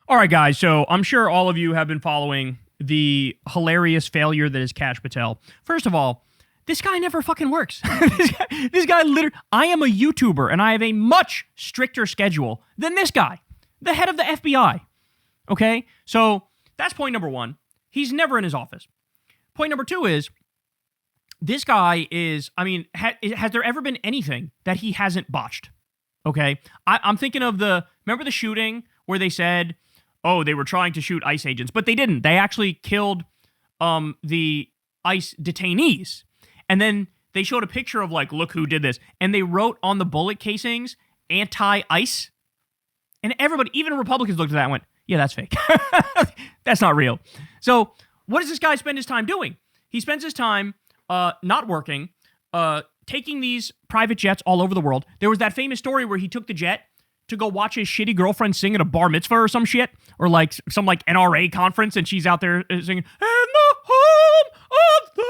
All right, guys. So I'm sure all of you have been following the hilarious failure that is Kash Patel. First of all, this guy never fucking works. this guy literally... I am a YouTuber, and I have a much stricter schedule than this guy, the head of the FBI. Okay? So that's point number one. He's never in his office. Point number two is, this guy is... I mean, has there ever been anything that he hasn't botched? Okay? I'm thinking of remember the shooting where they said... oh, they were trying to shoot ICE agents, but they didn't. They actually killed the ICE detainees. And then they showed a picture of, like, look who did this. And they wrote on the bullet casings, anti-ICE. And everybody, even Republicans looked at that and went, yeah, that's fake. That's not real. So what does this guy spend his time doing? He spends his time not working, taking these private jets all over the world. There was that famous story where he took the jet to go watch his shitty girlfriend sing at a bar mitzvah or some shit, or like some like NRA conference, and she's out there singing, "In the home of the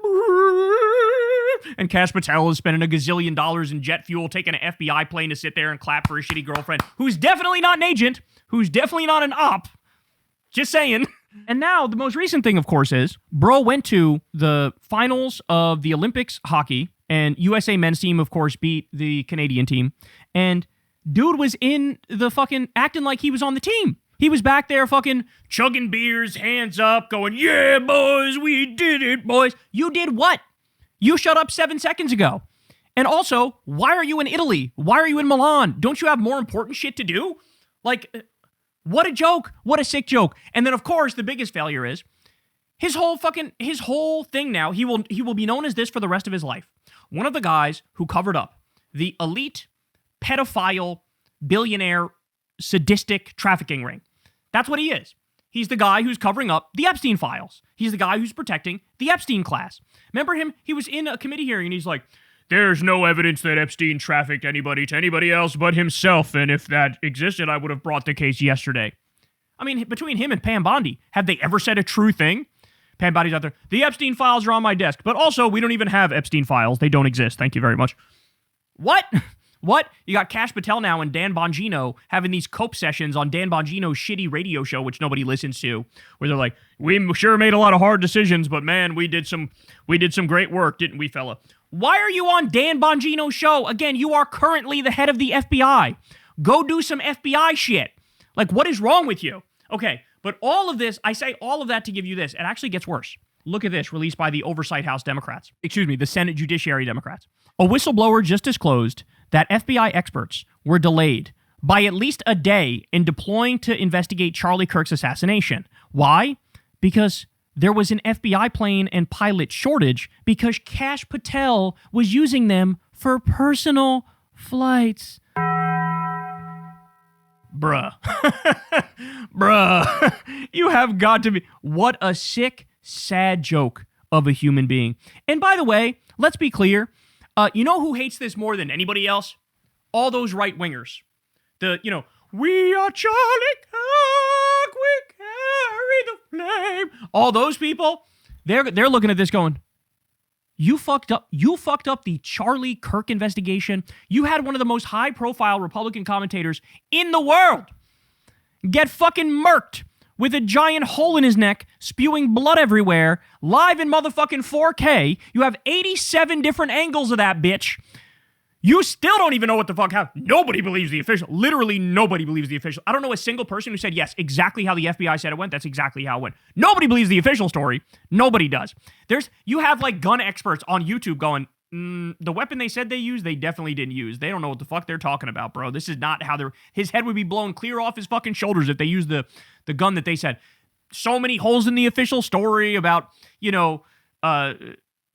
brave." And Kash Patel is spending $1 gazillion in jet fuel, taking an FBI plane to sit there and clap for his shitty girlfriend, who's definitely not an agent, who's definitely not an op. Just saying. And now, the most recent thing, of course, is bro went to the finals of the Olympics hockey, and USA men's team, of course, beat the Canadian team, and dude was in the fucking acting like he was on the team. He was back there fucking chugging beers, hands up, going, yeah, boys, we did it, boys. You did what? You shut up 7 seconds ago. And also, why are you in Italy? Why are you in Milan? Don't you have more important shit to do? Like, what a joke. What a sick joke. And then, of course, the biggest failure is his whole thing now, he will be known as this for the rest of his life. One of the guys who covered up the elite pedophile, billionaire, sadistic trafficking ring. That's what he is. He's the guy who's covering up the Epstein files. He's the guy who's protecting the Epstein class. Remember him? He was in a committee hearing and he's like, there's no evidence that Epstein trafficked anybody to anybody else but himself, and if that existed, I would have brought the case yesterday. I mean, between him and Pam Bondi, have they ever said a true thing? Pam Bondi's out there, the Epstein files are on my desk, but also we don't even have Epstein files. They don't exist. Thank you very much. What? What? You got Kash Patel now and Dan Bongino having these cope sessions on Dan Bongino's shitty radio show, which nobody listens to, where they're like, we sure made a lot of hard decisions, but man, we did some great work, didn't we, fella? Why are you on Dan Bongino's show? Again, you are currently the head of the FBI. Go do some FBI shit. Like, what is wrong with you? Okay, but all of this, I say all of that to give you this. It actually gets worse. Look at this, released by the Oversight House Democrats. Excuse me, the Senate Judiciary Democrats. A whistleblower just disclosed that FBI experts were delayed by at least a day in deploying to investigate Charlie Kirk's assassination. Why? Because there was an FBI plane and pilot shortage because Kash Patel was using them for personal flights. Bruh. Bruh. You have got to be... What a sick, sad joke of a human being. And by the way, let's be clear. You know who hates this more than anybody else? All those right-wingers. We are Charlie Kirk, we carry the flame. All those people, they're looking at this going, you fucked up the Charlie Kirk investigation. You had one of the most high-profile Republican commentators in the world get fucking murked with a giant hole in his neck, spewing blood everywhere, live in motherfucking 4K. You have 87 different angles of that bitch. You still don't even know what the fuck happened. Nobody believes the official. Literally nobody believes the official. I don't know a single person who said, yes, exactly how the FBI said it went. That's exactly how it went. Nobody believes the official story. Nobody does. You have like gun experts on YouTube going, the weapon they said they used, they definitely didn't use. They don't know what the fuck they're talking about, bro. This is not how his head would be blown clear off his fucking shoulders if they used the gun that they said. So many holes in the official story about,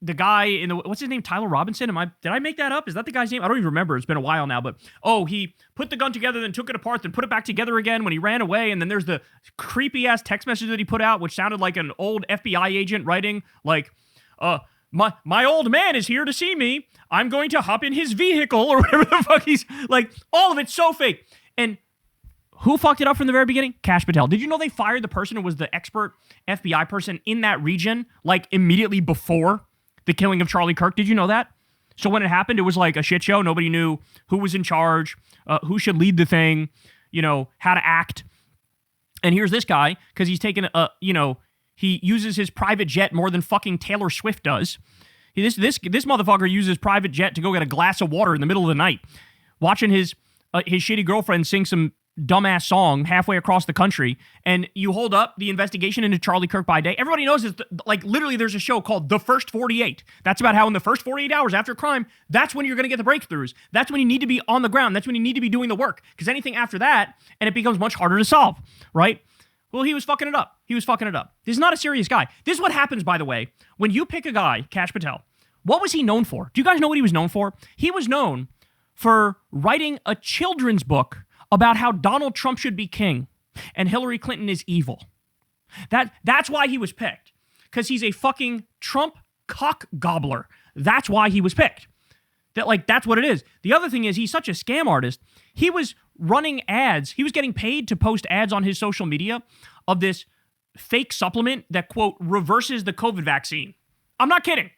the guy in what's his name? Tyler Robinson? Did I make that up? Is that the guy's name? I don't even remember. It's been a while now, but he put the gun together, then took it apart, then put it back together again when he ran away. And then there's the creepy ass text message that he put out, which sounded like an old FBI agent writing like, my old man is here to see me. I'm going to hop in his vehicle or whatever the fuck he's like. All of it's so fake. And who fucked it up from the very beginning? Kash Patel. Did you know they fired the person who was the expert FBI person in that region like immediately before the killing of Charlie Kirk? Did you know that? So when it happened, it was like a shit show. Nobody knew who was in charge, who should lead the thing, how to act. And here's this guy, because he's taken he uses his private jet more than fucking Taylor Swift does. This motherfucker uses private jet to go get a glass of water in the middle of the night, watching his shitty girlfriend sing some dumbass song halfway across the country. And you hold up the investigation into Charlie Kirk by day. Everybody knows it's literally there's a show called The First 48. That's about how in the first 48 hours after a crime, that's when you're going to get the breakthroughs. That's when you need to be on the ground. That's when you need to be doing the work. Because anything after that, and it becomes much harder to solve, right? Well, he was fucking it up. This is not a serious guy. This is what happens, by the way, when you pick a guy, Kash Patel. What was he known for? Do you guys know what he was known for? He was known for writing a children's book about how Donald Trump should be king and Hillary Clinton is evil. That's why he was picked. Because he's a fucking Trump cock gobbler. That's why he was picked. That's what it is. The other thing is he's such a scam artist. He was running ads. He was getting paid to post ads on his social media of this fake supplement that, quote, reverses the COVID vaccine. I'm not kidding.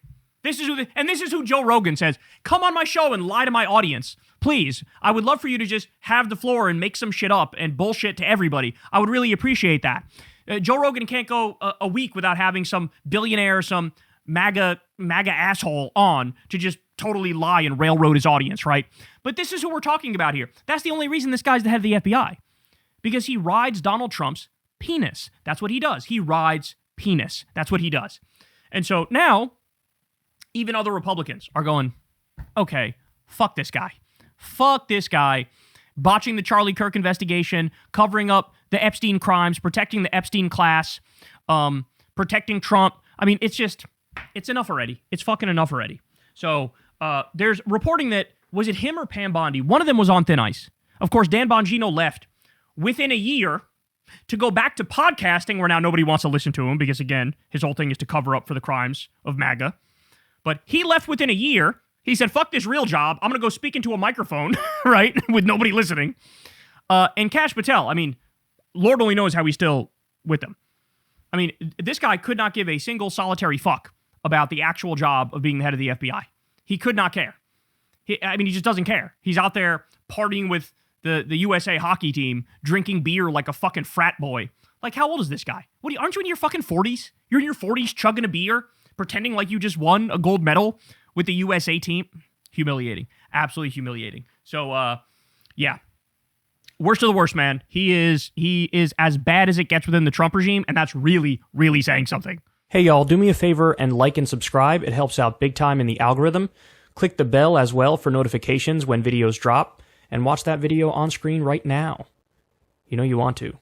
This is who Joe Rogan says, come on my show and lie to my audience. Please, I would love for you to just have the floor and make some shit up and bullshit to everybody. I would really appreciate that. Joe Rogan can't go a week without having some billionaire, some MAGA asshole on to just totally lie and railroad his audience, right? But this is who we're talking about here. That's the only reason this guy's the head of the FBI. Because he rides Donald Trump's penis. That's what he does. He rides penis. That's what he does. And so now, even other Republicans are going, okay, fuck this guy. Fuck this guy. Botching the Charlie Kirk investigation, covering up the Epstein crimes, protecting the Epstein class, protecting Trump. I mean, it's enough already. It's fucking enough already. So there's reporting that, was it him or Pam Bondi? One of them was on thin ice. Of course, Dan Bongino left within a year to go back to podcasting, where now nobody wants to listen to him because, again, his whole thing is to cover up for the crimes of MAGA. But he left within a year. He said, fuck this real job. I'm going to go speak into a microphone, right, with nobody listening. And Kash Patel, I mean, Lord only knows how he's still with them. I mean, this guy could not give a single solitary fuck about the actual job of being the head of the FBI. He could not care. He just doesn't care. He's out there partying with the USA hockey team, drinking beer like a fucking frat boy. Like, how old is this guy? Aren't you in your fucking 40s? You're in your 40s chugging a beer, pretending like you just won a gold medal with the USA team. Humiliating. Absolutely humiliating. So, yeah. Worst of the worst, man. He is as bad as it gets within the Trump regime, and that's really, really saying something. Hey, y'all, do me a favor and like and subscribe. It helps out big time in the algorithm. Click the bell as well for notifications when videos drop, and watch that video on screen right now. You know you want to.